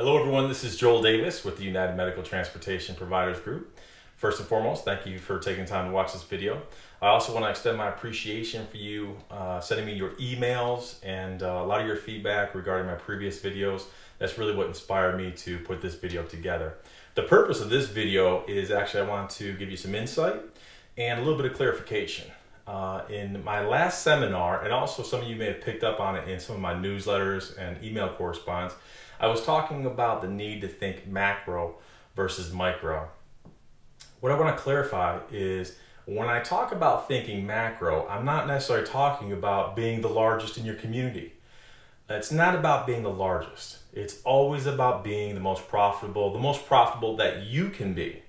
Hello everyone, this is Joel Davis with the United Medical Transportation Providers Group. First and foremost, thank you for taking time to watch this video. I also want to extend my appreciation for you sending me your emails and a lot of your feedback regarding my previous videos. That's really what inspired me to put this video together. The purpose of this video is actually I want to give you some insight and a little bit of clarification. In my last seminar, and also some of you may have picked up on it in some of my newsletters and email correspondence, I was talking about the need to think macro versus micro. What I want to clarify is when I talk about thinking macro, I'm not necessarily talking about being the largest in your community. It's not about being the largest. It's always about being the most profitable that you can be.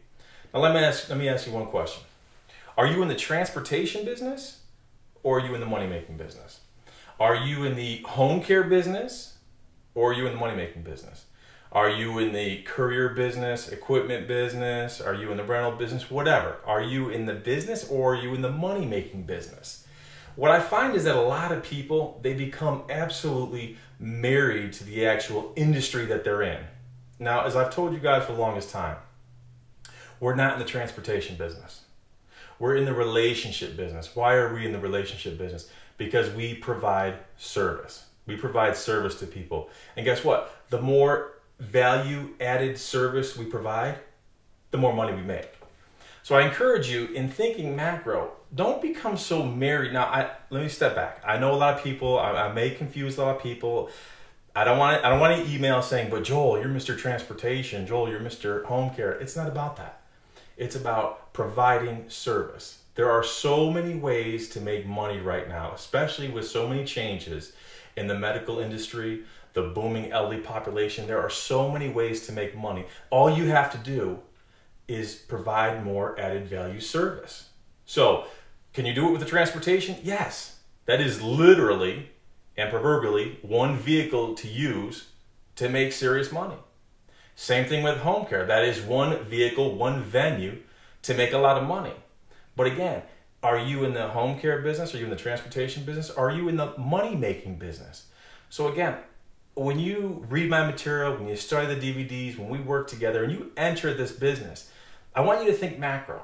Now let me ask you one question. Are you in the transportation business or are you in the money-making business? Are you in the home care business or are you in the money-making business? Are you in the courier business, equipment business? Are you in the rental business? Whatever. Are you in the business or are you in the money-making business? What I find is that a lot of people, they become absolutely married to the actual industry that they're in. Now, as I've told you guys for the longest time, we're not in the transportation business. We're in the relationship business. Why are we in the relationship business? Because we provide service. We provide service to people. And guess what? The more value-added service we provide, the more money we make. So I encourage you, in thinking macro, don't become so married. Now, let me step back. I know a lot of people, I may confuse a lot of people. I don't want to email saying, but Joel, you're Mr. Transportation. Joel, you're Mr. Home Care. It's not about that. It's about providing service. There are so many ways to make money right now, especially with so many changes in the medical industry, the booming elderly population. There are so many ways to make money. All you have to do is provide more added value service. So, can you do it with the transportation? Yes. That is literally and proverbially one vehicle to use to make serious money. Same thing with home care. That is one vehicle, one venue to make a lot of money. But again, are you in the home care business? Are you in the transportation business? Are you in the money-making business? So again, when you read my material, when you study the DVDs, when we work together and you enter this business, I want you to think macro.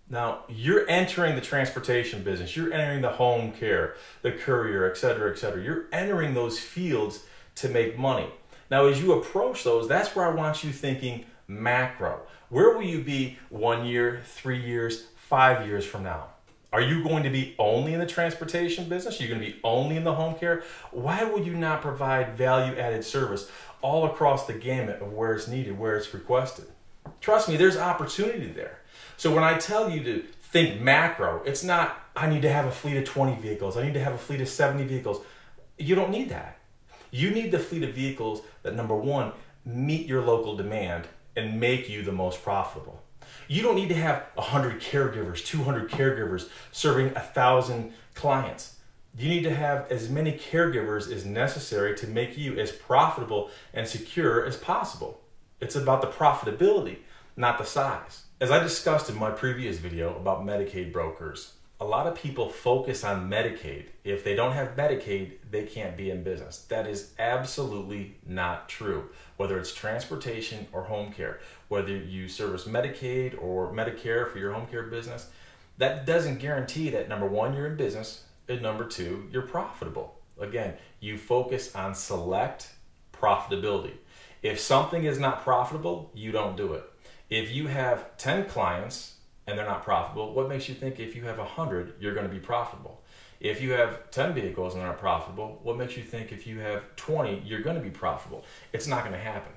Now, you're entering the transportation business. You're entering the home care, the courier, et cetera, et cetera. You're entering those fields to make money. Now, as you approach those, that's where I want you thinking macro. Where will you be 1 year, 3 years, 5 years from now? Are you going to be only in the transportation business? Are you going to be only in the home care? Why would you not provide value-added service all across the gamut of where it's needed, where it's requested? Trust me, there's opportunity there. So when I tell you to think macro, it's not, I need to have a fleet of 20 vehicles. I need to have a fleet of 70 vehicles. You don't need that. You need the fleet of vehicles that, number one, meet your local demand and make you the most profitable. You don't need to have 100 caregivers, 200 caregivers serving 1,000 clients. You need to have as many caregivers as necessary to make you as profitable and secure as possible. It's about the profitability, not the size. As I discussed in my previous video about Medicaid brokers, a lot of people focus on Medicaid. If they don't have Medicaid, they can't be in business. That is absolutely not true. Whether it's transportation or home care, whether you service Medicaid or Medicare for your home care business, that doesn't guarantee that, number one, you're in business, and number two, you're profitable. Again, you focus on select profitability. If something is not profitable, you don't do it. If you have 10 clients and they're not profitable, what makes you think if you have 100, you're going to be profitable? If you have 10 vehicles and they're not profitable, what makes you think if you have 20, you're going to be profitable? It's not going to happen.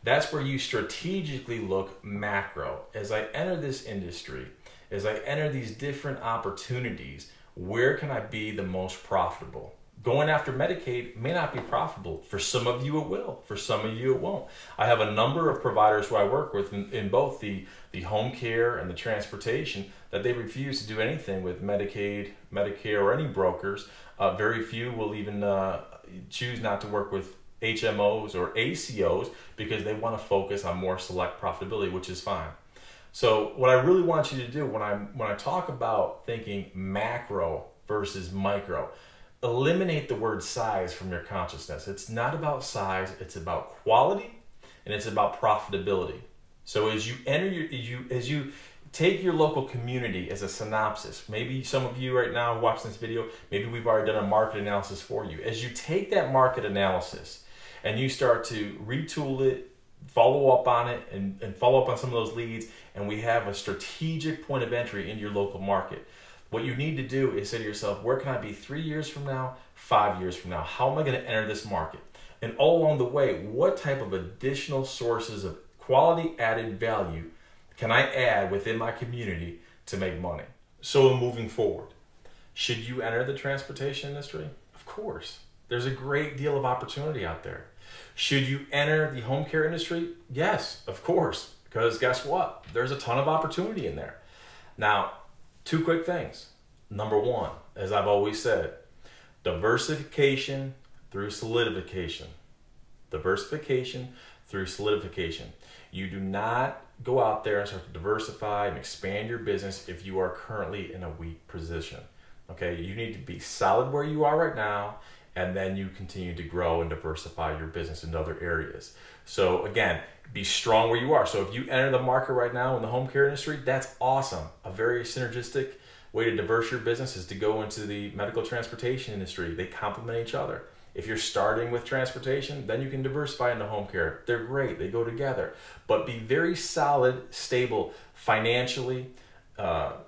That's where you strategically look macro. As I enter this industry, as I enter these different opportunities, where can I be the most profitable? Going after Medicaid may not be profitable. For some of you it will. For some of you it won't. I have a number of providers who I work with in both the home care and the transportation that they refuse to do anything with Medicaid, Medicare, or any brokers. Very few will even choose not to work with HMOs or ACOs because they want to focus on more select profitability, which is fine. So what I really want you to do when I talk about thinking macro versus micro, eliminate the word size from your consciousness. It's not about size, it's about quality, and it's about profitability. So as you enter as you take your local community as a synopsis, maybe some of you right now watching this video, maybe we've already done a market analysis for you. As you take that market analysis and you start to retool it, follow up on it, and follow up on some of those leads, and we have a strategic point of entry in your local market, what you need to do is say to yourself, where can I be 3 years from now, 5 years from now? How am I going to enter this market? And all along the way, what type of additional sources of quality added value can I add within my community to make money? So moving forward, should you enter the transportation industry? Of course. There's a great deal of opportunity out there. Should you enter the home care industry? Yes, of course. Because guess what? There's a ton of opportunity in there. Now, 2 quick things. Number 1, as I've always said, diversification through solidification. Diversification through solidification. You do not go out there and start to diversify and expand your business if you are currently in a weak position. Okay, you need to be solid where you are right now, and then you continue to grow and diversify your business into other areas. So again, be strong where you are. So if you enter the market right now in the home care industry, that's awesome. A very synergistic way to diverse your business is to go into the medical transportation industry. They complement each other. If you're starting with transportation, then you can diversify into home care. They're great, they go together. But be very solid, stable financially,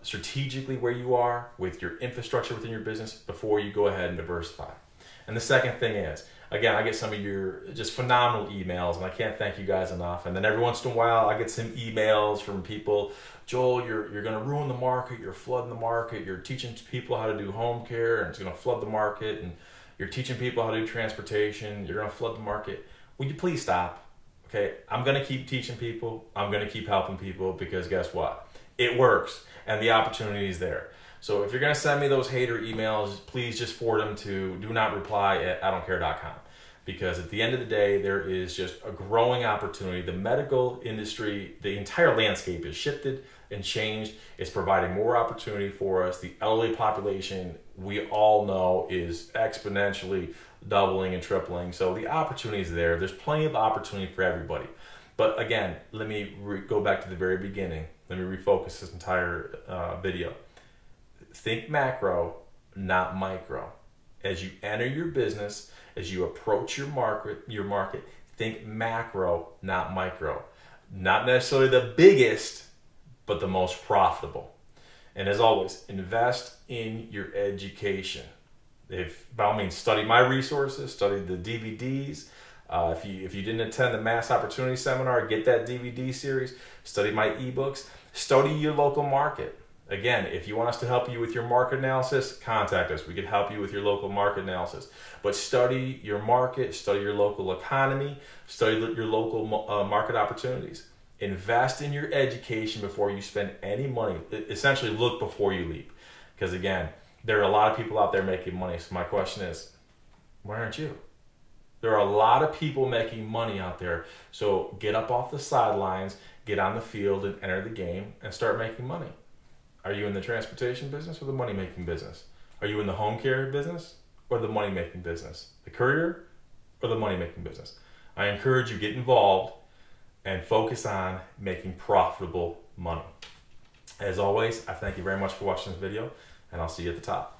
strategically where you are with your infrastructure within your business before you go ahead and diversify. And the second thing is, again, I get some of your just phenomenal emails, and I can't thank you guys enough. And then every once in a while, I get some emails from people, Joel, you're going to ruin the market, you're flooding the market, you're teaching people how to do home care, and it's going to flood the market, and you're teaching people how to do transportation, you're going to flood the market. Will you please stop? Okay, I'm going to keep teaching people, I'm going to keep helping people, because guess what? It works, and the opportunity is there. So if you're going to send me those hater emails, please just forward them to do-not-reply@idontcare.com. Because at the end of the day, there is just a growing opportunity. The medical industry, the entire landscape is shifted and changed. It's providing more opportunity for us. The elderly population, we all know, is exponentially doubling and tripling. So the opportunity is there. There's plenty of opportunity for everybody. But again, let me go back to the very beginning. Let me refocus this entire video. Think macro, not micro. As you enter your business, as you approach your market, think macro, not micro. Not necessarily the biggest, but the most profitable. And as always, invest in your education. By all means, study my resources, study the DVDs. If you didn't attend the Mass Opportunity Seminar, get that DVD series, study my ebooks, study your local market. Again, if you want us to help you with your market analysis, contact us. We can help you with your local market analysis. But study your market, study your local economy, study your local market opportunities. Invest in your education before you spend any money. Essentially, look before you leap. Because again, there are a lot of people out there making money. So my question is, why aren't you? There are a lot of people making money out there. So get up off the sidelines, get on the field and enter the game and start making money. Are you in the transportation business or the money-making business? Are you in the home care business or the money-making business? The courier or the money-making business? I encourage you, get involved and focus on making profitable money. As always, I thank you very much for watching this video, and I'll see you at the top.